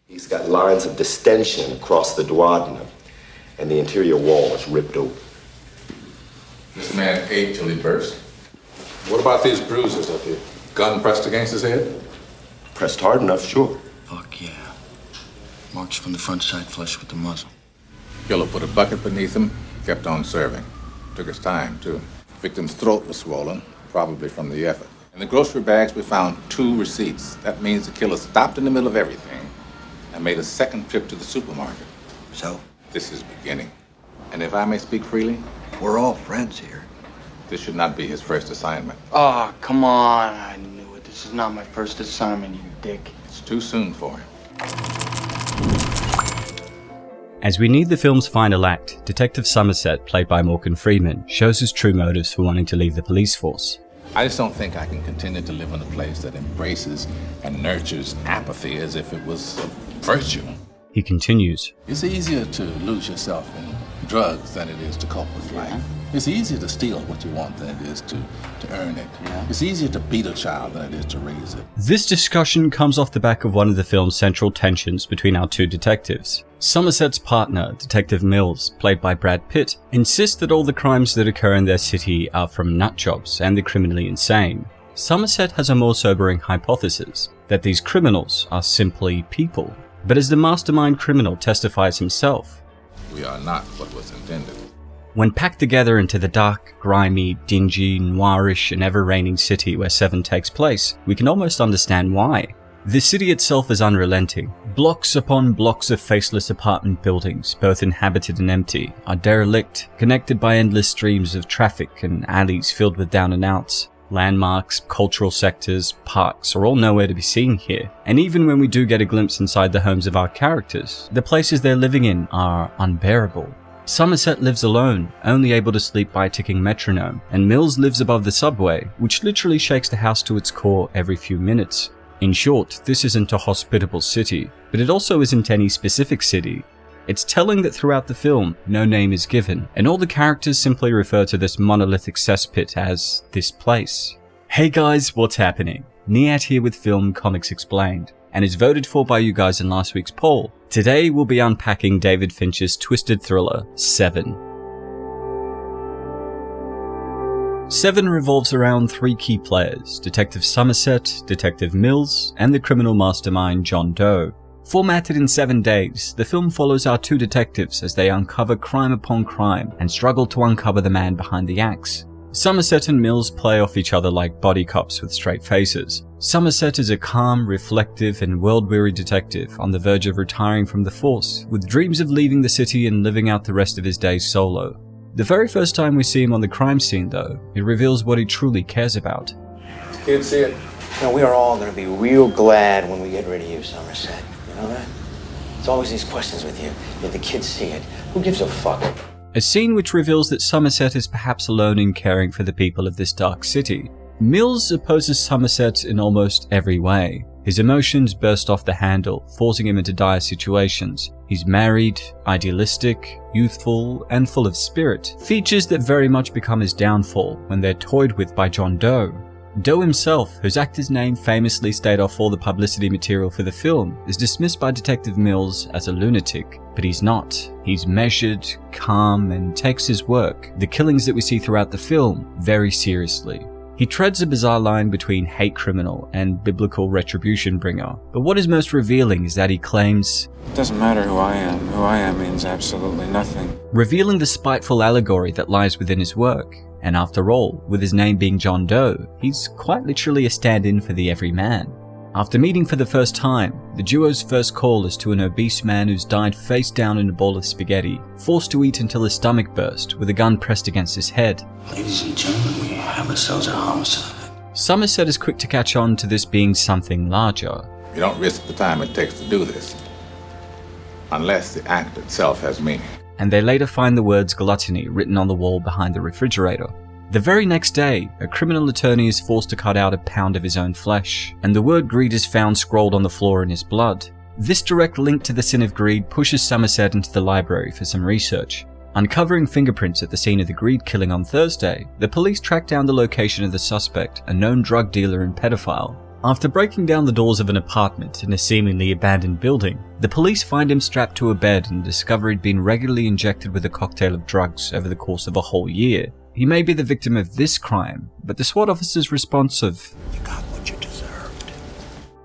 He's got lines of distension across the duodenum, and the interior wall is ripped open. This man ate till he burst. What about these bruises? Have you gun pressed against his head? Pressed hard enough, sure. Fuck yeah. Marks from the front side flush with the muzzle. Killer put a bucket beneath him, kept on serving. Took his time, too. Victim's throat was swollen, probably from the effort. In the grocery bags, we found 2 receipts. That means the killer stopped in the middle of everything and made a second trip to the supermarket. So? This is beginning. And if I may speak freely, We're all friends here. this should not be his first assignment. Oh, come on. I knew it. This is not my first assignment, you dick. It's too soon for him. As we near the film's final act, Detective Somerset, played by Morgan Freeman, shows his true motives for wanting to leave the police force. I just don't think I can continue to live in a place that embraces and nurtures apathy as if it was a virtue. He continues, It's easier to lose yourself in drugs than it is to cope with life. It's easier to steal what you want than it is to earn it. It's easier to beat a child than it is to raise it. This discussion comes off the back of one of the film's central tensions between our 2 detectives. Somerset's partner, Detective Mills, played by Brad Pitt, insists that all the crimes that occur in their city are from nutjobs and the criminally insane. Somerset has a more sobering hypothesis, that these criminals are simply people. But as the mastermind criminal testifies himself, We are not what was intended. when packed together into the dark, grimy, dingy, noirish and ever-reigning city where Seven takes place, we can almost understand why. The city itself is unrelenting. Blocks upon blocks of faceless apartment buildings, both inhabited and empty, are derelict, connected by endless streams of traffic and alleys filled with down and outs. Landmarks, cultural sectors, parks are all nowhere to be seen here. And even when we do get a glimpse inside the homes of our characters, the places they're living in are unbearable. Somerset lives alone, only able to sleep by a ticking metronome, and Mills lives above the subway, which literally shakes the house to its core every few minutes. In short, this isn't a hospitable city, but it also isn't any specific city. It's telling that throughout the film, no name is given, and all the characters simply refer to this monolithic cesspit as this place. Hey guys, what's happening? Nihat here with Film Comics Explained, and is voted for by you guys in last week's poll. Today we'll be unpacking David Fincher's twisted thriller, Seven. Seven revolves around 3 key players, Detective Somerset, Detective Mills, and the criminal mastermind John Doe. Formatted in 7 days, the film follows our 2 detectives as they uncover crime upon crime and struggle to uncover the man behind the axe. Somerset and Mills play off each other like body cops with straight faces. Somerset is a calm, reflective, and world-weary detective on the verge of retiring from the force, with dreams of leaving the city and living out the rest of his days solo. The very first time we see him on the crime scene, though, it reveals what he truly cares about. Kids see it. You know, we are all going to be real glad when we get rid of you, Somerset. You know that? It's always these questions with you. Did the kids see it? Who gives a fuck? A scene which reveals that Somerset is perhaps alone in caring for the people of this dark city. Mills opposes Somerset in almost every way. His emotions burst off the handle, forcing him into dire situations. He's married, idealistic, youthful, and full of spirit. Features that very much become his downfall when they're toyed with by John Doe. Doe himself, whose actor's name famously stayed off all the publicity material for the film, is dismissed by Detective Mills as a lunatic. But he's not. He's measured, calm, and takes his work, the killings that we see throughout the film, very seriously. He treads a bizarre line between hate criminal and biblical retribution bringer, but what is most revealing is that he claims, It doesn't matter who I am. Who I am means absolutely nothing. revealing the spiteful allegory that lies within his work. And after all, with his name being John Doe, he's quite literally a stand-in for the everyman. After meeting for the first time, the duo's first call is to an obese man who's died face down in a bowl of spaghetti, forced to eat until his stomach burst with a gun pressed against his head. Ladies and gentlemen, we have ourselves a homicide. Somerset is quick to catch on to this being something larger. You don't risk the time it takes to do this, unless the act itself has meaning. And they later find the words gluttony written on the wall behind the refrigerator. The very next day, a criminal attorney is forced to cut out a pound of his own flesh, and the word greed is found scrawled on the floor in his blood. This direct link to the sin of greed pushes Somerset into the library for some research. Uncovering fingerprints at the scene of the greed killing on Thursday, the police track down the location of the suspect, a known drug dealer and pedophile. After breaking down the doors of an apartment in a seemingly abandoned building, the police find him strapped to a bed and discover he'd been regularly injected with a cocktail of drugs over the course of a whole year. He may be the victim of this crime, but the SWAT officer's response of, You got what you deserved.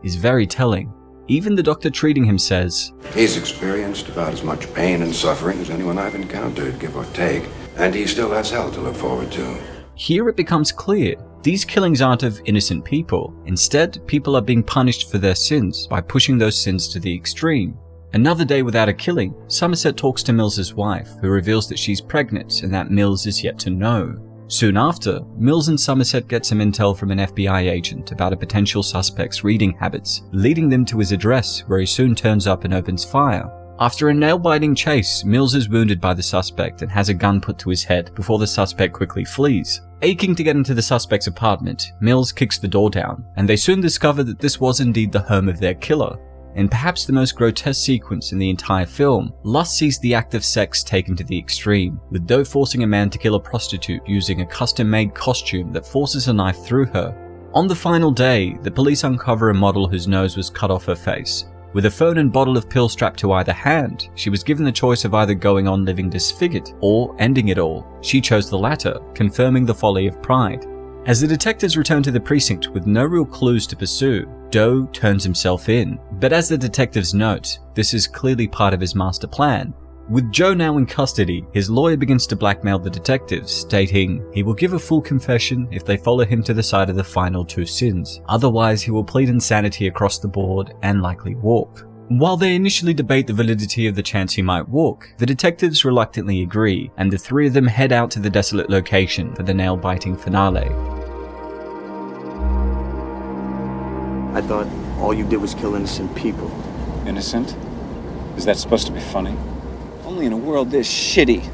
is very telling. Even the doctor treating him says, He's experienced about as much pain and suffering as anyone I've encountered, give or take, and he still has hell to look forward to. Here it becomes clear, these killings aren't of innocent people. Instead, people are being punished for their sins by pushing those sins to the extreme. Another day without a killing, Somerset talks to Mills's wife, who reveals that she's pregnant and that Mills is yet to know. Soon after, Mills and Somerset get some intel from an FBI agent about a potential suspect's reading habits, leading them to his address, where he soon turns up and opens fire. After a nail-biting chase, Mills is wounded by the suspect and has a gun put to his head before the suspect quickly flees. Aching to get into the suspect's apartment, Mills kicks the door down, and they soon discover that this was indeed the home of their killer. In perhaps the most grotesque sequence in the entire film, lust sees the act of sex taken to the extreme, with Doe forcing a man to kill a prostitute using a custom-made costume that forces a knife through her. On the final day, the police uncover a model whose nose was cut off her face. With a phone and bottle of pills strapped to either hand, she was given the choice of either going on living disfigured or ending it all. She chose the latter, confirming the folly of pride. As the detectives return to the precinct with no real clues to pursue, Doe turns himself in. But as the detectives note, this is clearly part of his master plan. With Joe now in custody, his lawyer begins to blackmail the detectives, stating he will give a full confession if they follow him to the site of the final two sins. Otherwise, he will plead insanity across the board and likely walk. While they initially debate the validity of the chance he might walk, the detectives reluctantly agree, and the three of them head out to the desolate location for the nail-biting finale. I thought all you did was kill innocent people. Innocent? Is that supposed to be funny? Only in a world this shitty.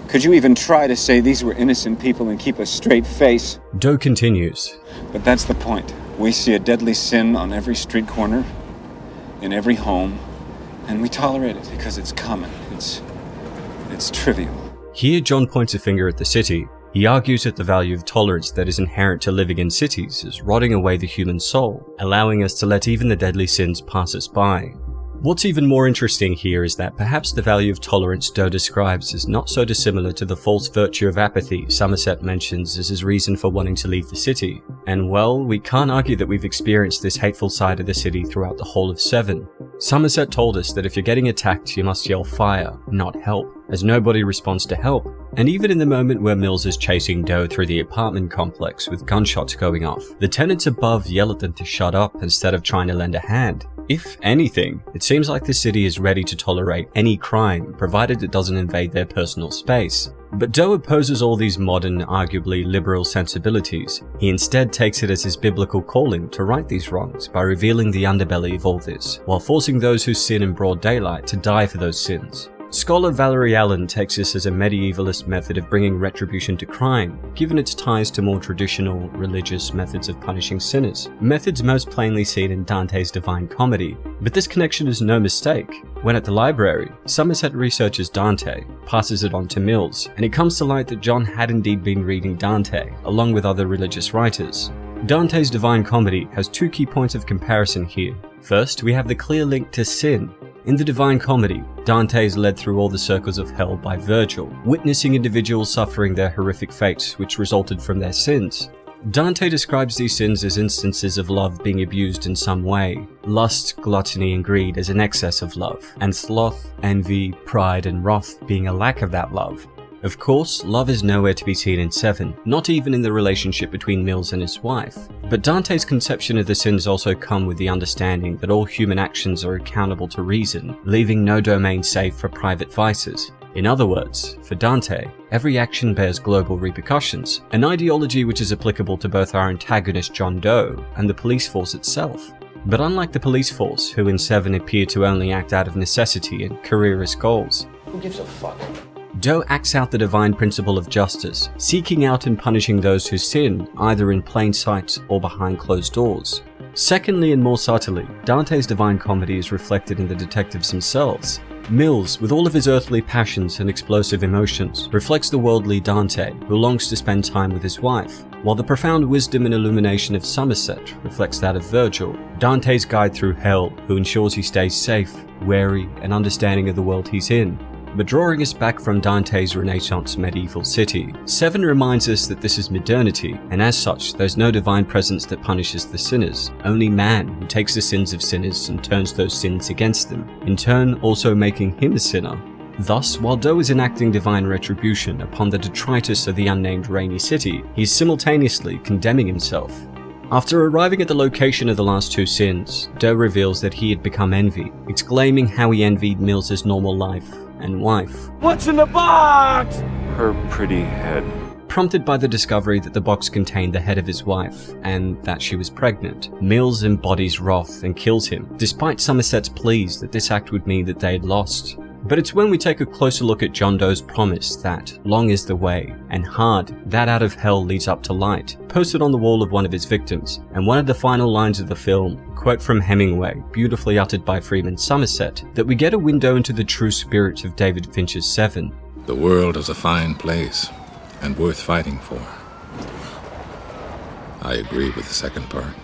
Could you even try to say these were innocent people and keep a straight face? Doe continues. But that's the point. We see a deadly sin on every street corner, in every home, and we tolerate it because it's common. It's trivial. Here John points a finger at the city. He argues that the value of tolerance that is inherent to living in cities is rotting away the human soul, allowing us to let even the deadly sins pass us by. What's even more interesting here is that perhaps the value of tolerance Doe describes is not so dissimilar to the false virtue of apathy Somerset mentions as his reason for wanting to leave the city. And well, we can't argue that we've experienced this hateful side of the city throughout the whole of Seven. Somerset told us that if you're getting attacked, you must yell fire, not help, as nobody responds to help. And even in the moment where Mills is chasing Doe through the apartment complex with gunshots going off, the tenants above yell at them to shut up instead of trying to lend a hand. If anything, it seems like the city is ready to tolerate any crime, provided it doesn't invade their personal space. But Doe opposes all these modern, arguably liberal sensibilities. He instead takes it as his biblical calling to right these wrongs by revealing the underbelly of all this, while forcing those who sin in broad daylight to die for those sins. Scholar Valerie Allen takes this as a medievalist method of bringing retribution to crime, given its ties to more traditional, religious methods of punishing sinners, methods most plainly seen in Dante's Divine Comedy. But this connection is no mistake. When at the library, Somerset researches Dante, passes it on to Mills, and it comes to light that John had indeed been reading Dante, along with other religious writers. Dante's Divine Comedy has two key points of comparison here. First, we have the clear link to sin. In the Divine Comedy, Dante is led through all the circles of hell by Virgil, witnessing individuals suffering their horrific fates which resulted from their sins. Dante describes these sins as instances of love being abused in some way, lust, gluttony, and greed as an excess of love, and sloth, envy, pride, and wrath being a lack of that love. Of course, love is nowhere to be seen in Seven, not even in the relationship between Mills and his wife. But Dante's conception of the sins also come with the understanding that all human actions are accountable to reason, leaving no domain safe for private vices. In other words, for Dante, every action bears global repercussions, an ideology which is applicable to both our antagonist John Doe and the police force itself. But unlike the police force, who in Seven appear to only act out of necessity and careerist goals, Who gives a fuck? Doe acts out the divine principle of justice, seeking out and punishing those who sin, either in plain sight or behind closed doors. Secondly, and more subtly, Dante's Divine Comedy is reflected in the detectives themselves. Mills, with all of his earthly passions and explosive emotions, reflects the worldly Dante, who longs to spend time with his wife, while the profound wisdom and illumination of Somerset reflects that of Virgil, Dante's guide through hell, who ensures he stays safe, wary, and understanding of the world he's in. But drawing us back from Dante's Renaissance medieval city, 7 reminds us that this is modernity, and as such, there's no divine presence that punishes the sinners, only man who takes the sins of sinners and turns those sins against them, in turn also making him a sinner. Thus, while Doe is enacting divine retribution upon the detritus of the unnamed Rainy City, he is simultaneously condemning himself. After arriving at the location of the last 2 sins, Doe reveals that he had become envy, exclaiming how he envied Mills's normal life and wife. What's in the box? Her pretty head. Prompted by the discovery that the box contained the head of his wife, and that she was pregnant, Mills embodies wrath and kills him, despite Somerset's pleas that this act would mean that they had lost. But it's when we take a closer look at John Doe's promise that long is the way, and hard that out of hell leads up to light, posted on the wall of one of his victims, and one of the final lines of the film, a quote from Hemingway, beautifully uttered by Freeman Somerset, that we get a window into the true spirit of David Fincher's Seven. The world is a fine place and worth fighting for. I agree with the second part.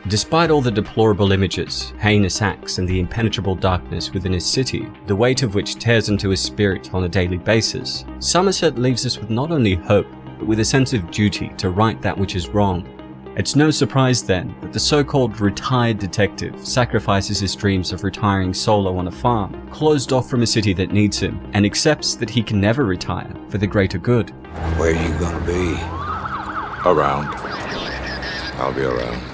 Despite all the deplorable images, heinous acts, and the impenetrable darkness within his city, the weight of which tears into his spirit on a daily basis, Somerset leaves us with not only hope, but with a sense of duty to right that which is wrong. It's no surprise then that the so-called retired detective sacrifices his dreams of retiring solo on a farm, closed off from a city that needs him, and accepts that he can never retire for the greater good. Where you gonna be? Around. I'll be around.